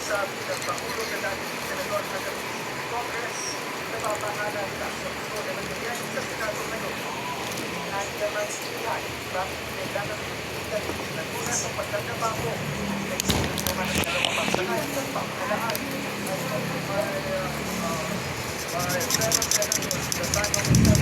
Sabi ng Pangulo na dating Senador sa Congress, napapangalan sa Senado na nangyayari sa Senado ngayon. At naman sila, bakit kailangan pilitan na muna sa pagkakabago ay sinong naman ang dalawang pagsanayan ng pangkalaan ay Senator